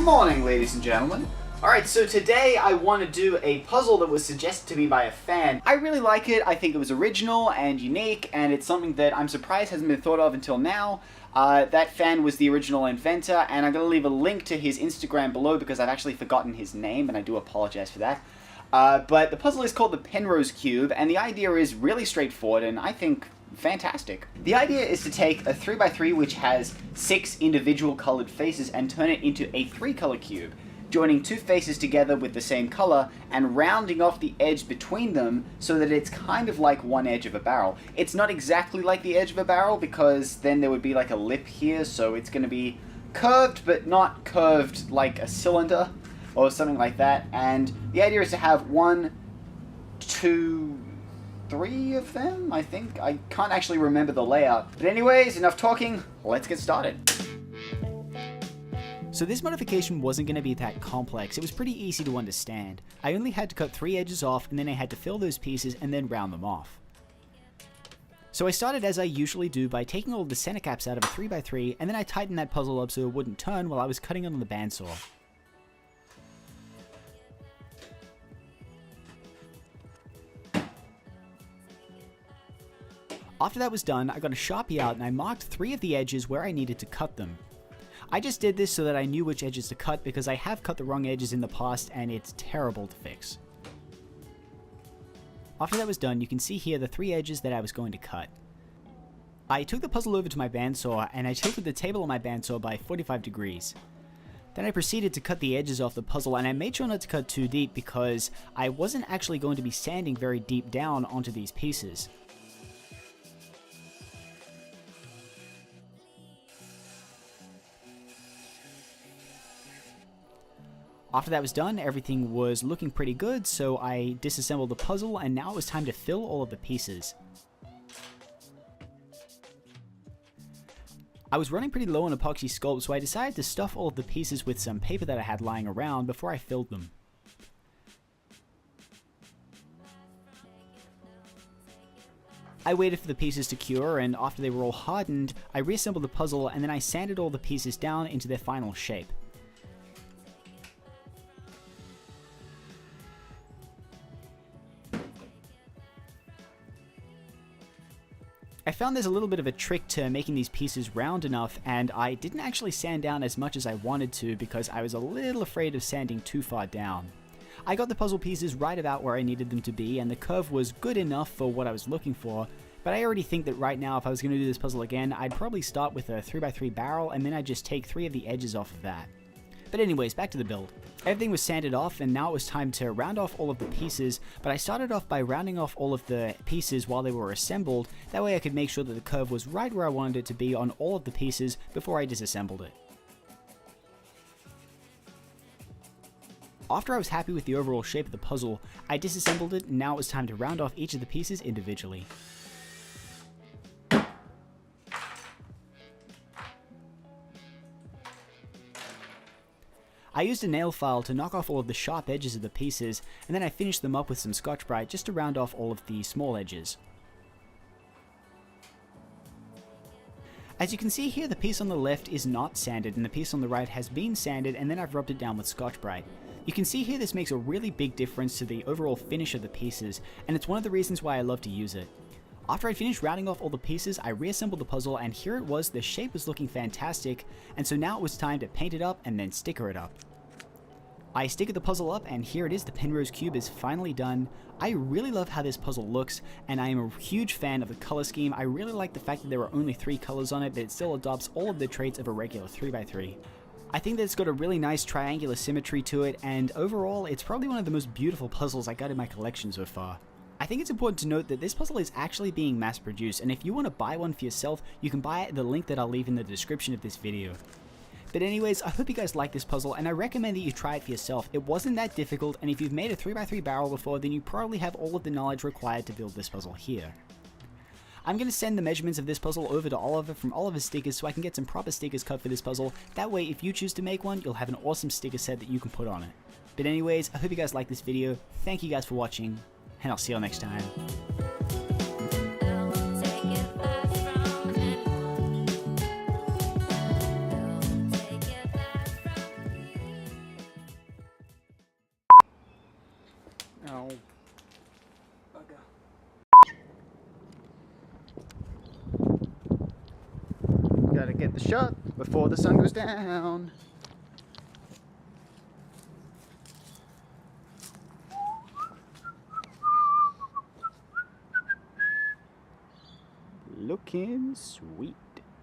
morning, ladies and gentlemen. Alright, so today I want to do a puzzle that was suggested to me by a fan. I really like it. I think it was original and unique, and it's something that I'm surprised hasn't been thought of until now. That fan was the original inventor, and I'm going to leave a link to his Instagram below because I've actually forgotten his name, and I do apologize for that. But the puzzle is called the Penrose Cube, and the idea is really straightforward, and I think fantastic. The idea is to take a 3x3 which has 6 individual colored faces and turn it into a 3-color cube, joining 2 faces together with the same color and rounding off the edge between them so that it's kind of like one edge of a barrel. It's not exactly like the edge of a barrel because then there would be like a lip here, so it's going to be curved but not curved like a cylinder or something like that. And the idea is to have 1, 2, 3 of them, I think. I can't actually remember the layout. But anyways, enough talking, let's get started. So this modification wasn't going to be that complex. It was pretty easy to understand. I only had to cut 3 edges off, and then I had to fill those pieces and then round them off. So I started as I usually do by taking all the center caps out of a 3x3, and then I tightened that puzzle up so it wouldn't turn while I was cutting it on the bandsaw. After that was done, I got a Sharpie out and I marked 3 of the edges where I needed to cut them. I just did this so that I knew which edges to cut because I have cut the wrong edges in the past and it's terrible to fix. After that was done, you can see here the 3 edges that I was going to cut. I took the puzzle over to my bandsaw and I tilted the table on my bandsaw by 45 degrees. Then I proceeded to cut the edges off the puzzle, and I made sure not to cut too deep because I wasn't actually going to be sanding very deep down onto these pieces. After that was done, everything was looking pretty good, so I disassembled the puzzle, and now it was time to fill all of the pieces. I was running pretty low on epoxy sculpt, so I decided to stuff all of the pieces with some paper that I had lying around before I filled them. I waited for the pieces to cure, and after they were all hardened, I reassembled the puzzle, and then I sanded all the pieces down into their final shape. I found there's a little bit of a trick to making these pieces round enough, and I didn't actually sand down as much as I wanted to because I was a little afraid of sanding too far down. I got the puzzle pieces right about where I needed them to be, and the curve was good enough for what I was looking for, but I already think that right now if I was going to do this puzzle again, I'd probably start with a 3x3 barrel and then I'd just take 3 of the edges off of that. But anyways, back to the build. Everything was sanded off and now it was time to round off all of the pieces, but I started off by rounding off all of the pieces while they were assembled. That way I could make sure that the curve was right where I wanted it to be on all of the pieces before I disassembled it. After I was happy with the overall shape of the puzzle, I disassembled it and now it was time to round off each of the pieces individually. I used a nail file to knock off all of the sharp edges of the pieces, and then I finished them up with some Scotch-Brite just to round off all of the small edges. As you can see here, the piece on the left is not sanded and the piece on the right has been sanded, and then I've rubbed it down with Scotch-Brite. You can see here this makes a really big difference to the overall finish of the pieces, and it's one of the reasons why I love to use it. After I finished rounding off all the pieces, I reassembled the puzzle, and here it was. The shape was looking fantastic, and so now it was time to paint it up and then sticker it up. I stickered the puzzle up, and here it is. The Penrose Cube is finally done. I really love how this puzzle looks, and I am a huge fan of the color scheme. I really like the fact that there are only 3 colors on it, but it still adopts all of the traits of a regular 3x3. I think that it's got a really nice triangular symmetry to it, and overall, it's probably one of the most beautiful puzzles I got in my collection so far. I think it's important to note that this puzzle is actually being mass produced, and if you want to buy one for yourself, you can buy it at the link that I'll leave in the description of this video. But anyways, I hope you guys like this puzzle, and I recommend that you try it for yourself. It wasn't that difficult, and if you've made a 3x3 barrel before, then you probably have all of the knowledge required to build this puzzle here. I'm going to send the measurements of this puzzle over to Oliver from Oliver Stickers so I can get some proper stickers cut for this puzzle. That way, if you choose to make one, you'll have an awesome sticker set that you can put on it. But anyways, I hope you guys like this video. Thank you guys for watching, and I'll see you all next time. Ow. Bugger. Gotta get the shot before the sun goes down. Looking sweet.